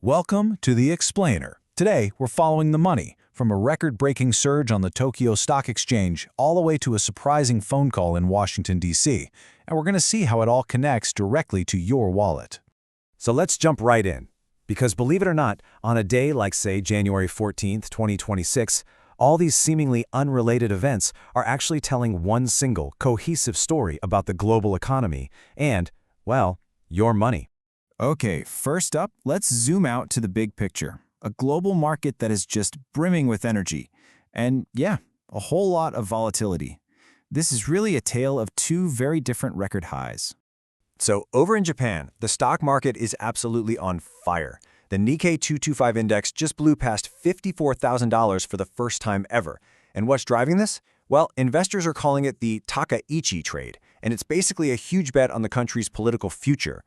Welcome to The Explainer. Today, we're following the money, from a record-breaking surge on the Tokyo Stock Exchange all the way to a surprising phone call in Washington, D.C., and we're going to see how it all connects directly to your wallet. So let's jump right in. Because believe it or not, on a day like, say, January 14th, 2026, all these seemingly unrelated events are actually telling one single, cohesive story about the global economy and, well, your money. Okay, first up, let's zoom out to the big picture. A global market that is just brimming with energy. And yeah, a whole lot of volatility. This is really a tale of two very different record highs. So over in Japan, the stock market is absolutely on fire. The Nikkei 225 index just blew past $54,000 for the first time ever. And what's driving this? Well, investors are calling it the Takaichi trade, and it's basically a huge bet on the country's political future.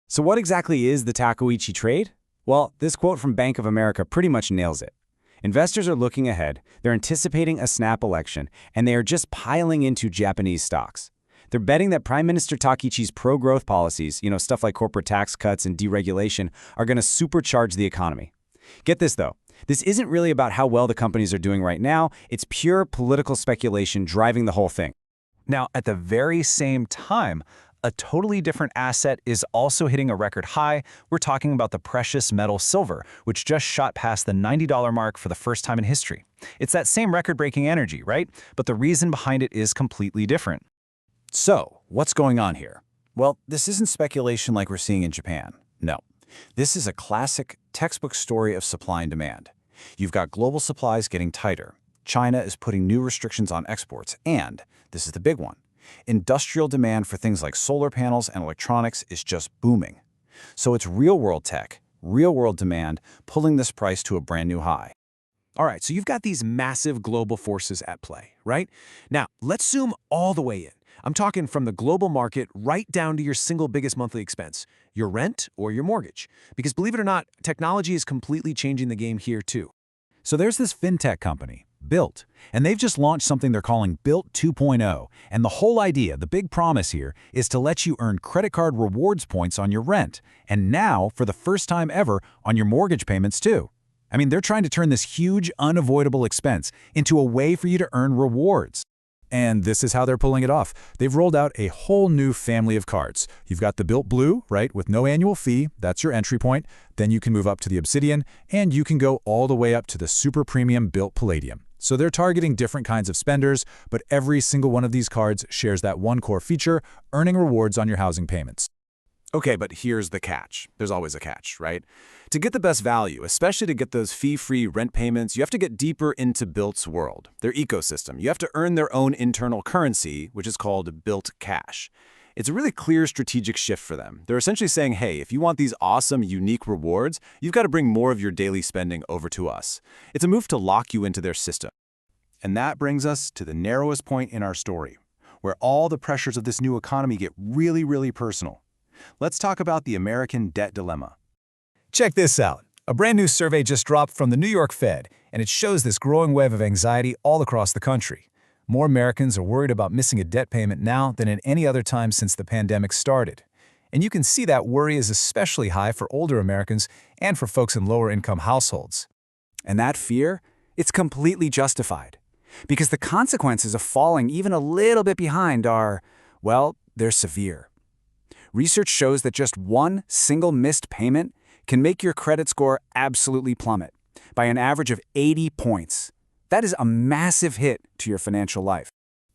So what exactly is the Takaichi trade? Well, this quote from Bank of America pretty much nails it. Investors are looking ahead, they're anticipating a snap election, and they are just piling into Japanese stocks. They're betting that Prime Minister Takaichi's pro-growth policies, stuff like corporate tax cuts and deregulation, are going to supercharge the economy. Get this, though. This isn't really about how well the companies are doing right now. It's pure political speculation driving the whole thing. Now, at the very same time, a totally different asset is also hitting a record high. We're talking about the precious metal silver, which just shot past the $90 mark for the first time in history. It's that same record-breaking energy, right? But the reason behind it is completely different. So, what's going on here? Well, this isn't speculation like we're seeing in Japan. No. This is a classic, textbook story of supply and demand. You've got global supplies getting tighter. China is putting new restrictions on exports, and, this is the big one, industrial demand for things like solar panels and electronics is just booming. So it's real-world tech, real-world demand, pulling this price to a brand new high. All right, so you've got these massive global forces at play, right? Now, let's zoom all the way in. I'm talking from the global market right down to your single biggest monthly expense, your rent or your mortgage. Because believe it or not, technology is completely changing the game here too. So there's this fintech company, Built, and they've just launched something they're calling Built 2.0. And the whole idea, the big promise here, is to let you earn credit card rewards points on your rent. And now, for the first time ever, on your mortgage payments too. I mean, they're trying to turn this huge, unavoidable expense into a way for you to earn rewards. And this is how they're pulling it off. They've rolled out a whole new family of cards. You've got the Built Blue, right, with no annual fee. That's your entry point. Then you can move up to the Obsidian, and you can go all the way up to the super premium Built Palladium. So they're targeting different kinds of spenders, but every single one of these cards shares that one core feature, earning rewards on your housing payments. Okay, but here's the catch. There's always a catch, right? To get the best value, especially to get those fee-free rent payments, you have to get deeper into Built's world, their ecosystem. You have to earn their own internal currency, which is called Built Cash. It's a really clear strategic shift for them. They're essentially saying, hey, if you want these awesome, unique rewards, you've got to bring more of your daily spending over to us. It's a move to lock you into their system. And that brings us to the narrowest point in our story, where all the pressures of this new economy get really, really personal. Let's talk about the American debt dilemma. Check this out. A brand new survey just dropped from the New York Fed, and it shows this growing wave of anxiety all across the country. More Americans are worried about missing a debt payment now than at any other time since the pandemic started. And you can see that worry is especially high for older Americans and for folks in lower-income households. And that fear, it's completely justified. Because the consequences of falling even a little bit behind are, well, they're severe. Research shows that just one single missed payment can make your credit score absolutely plummet by an average of 80 points. That is a massive hit to your financial life.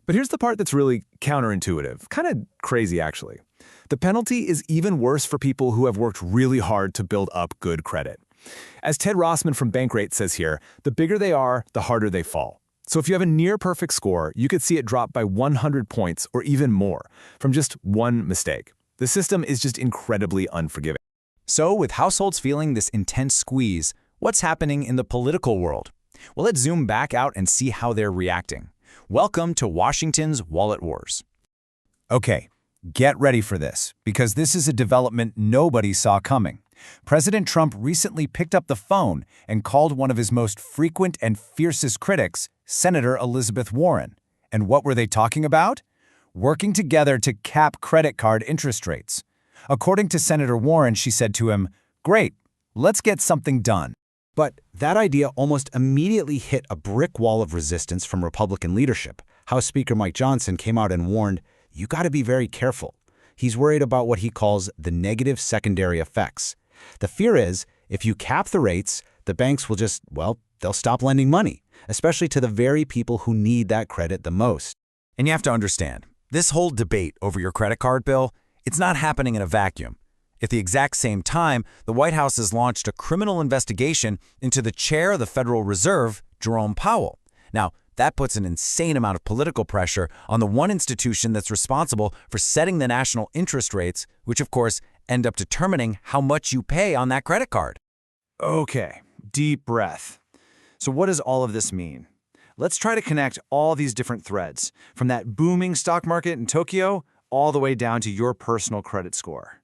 But here's the part that's really counterintuitive, kind of crazy actually. The penalty is even worse for people who have worked really hard to build up good credit. As Ted Rossman from Bankrate says here, the bigger they are, the harder they fall. So if you have a near-perfect score, you could see it drop by 100 points or even more from just one mistake. The system is just incredibly unforgiving. So with households feeling this intense squeeze, what's happening in the political world? Well, let's zoom back out and see how they're reacting. Welcome to Washington's Wallet Wars. Okay, get ready for this, because this is a development nobody saw coming. President Trump recently picked up the phone and called one of his most frequent and fiercest critics, Senator Elizabeth Warren. And what were they talking about? Working together to cap credit card interest rates. According to Senator Warren, she said to him, "Great, Let's get something done. But that idea almost immediately hit a brick wall of resistance from Republican leadership. House Speaker Mike Johnson came out and warned, you got to be very careful. He's worried about what he calls the negative secondary effects. The fear is, if you cap the rates, the banks will just, well, they'll stop lending money, especially to the very people who need that credit the most. And you have to understand, this whole debate over your credit card bill, it's not happening in a vacuum. At the exact same time, the White House has launched a criminal investigation into the chair of the Federal Reserve, Jerome Powell. Now, that puts an insane amount of political pressure on the one institution that's responsible for setting the national interest rates, which of course end up determining how much you pay on that credit card. Okay, deep breath. So what does all of this mean? Let's try to connect all these different threads, from that booming stock market in Tokyo all the way down to your personal credit score.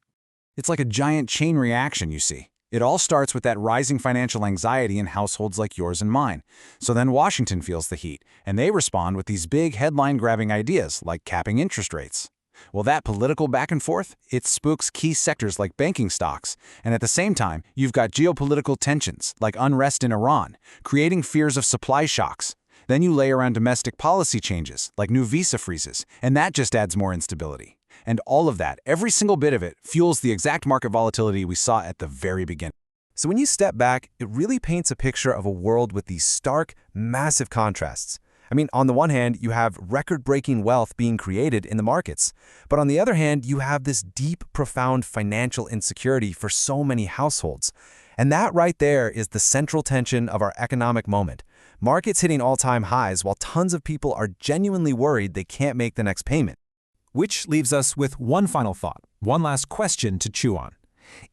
It's like a giant chain reaction, you see. It all starts with that rising financial anxiety in households like yours and mine. So then Washington feels the heat, and they respond with these big headline-grabbing ideas like capping interest rates. Well, that political back and forth, it spooks key sectors like banking stocks. And at the same time, you've got geopolitical tensions like unrest in Iran, creating fears of supply shocks. Then you layer on domestic policy changes like new visa freezes, and that just adds more instability. And all of that, every single bit of it, fuels the exact market volatility we saw at the very beginning. So when you step back, it really paints a picture of a world with these stark, massive contrasts. I mean, on the one hand, you have record-breaking wealth being created in the markets. But on the other hand, you have this deep, profound financial insecurity for so many households. And that right there is the central tension of our economic moment. Markets hitting all-time highs while tons of people are genuinely worried they can't make the next payment. Which leaves us with one final thought, one last question to chew on.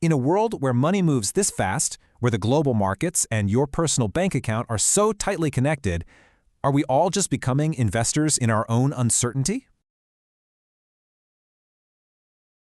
In a world where money moves this fast, where the global markets and your personal bank account are so tightly connected, are we all just becoming investors in our own uncertainty?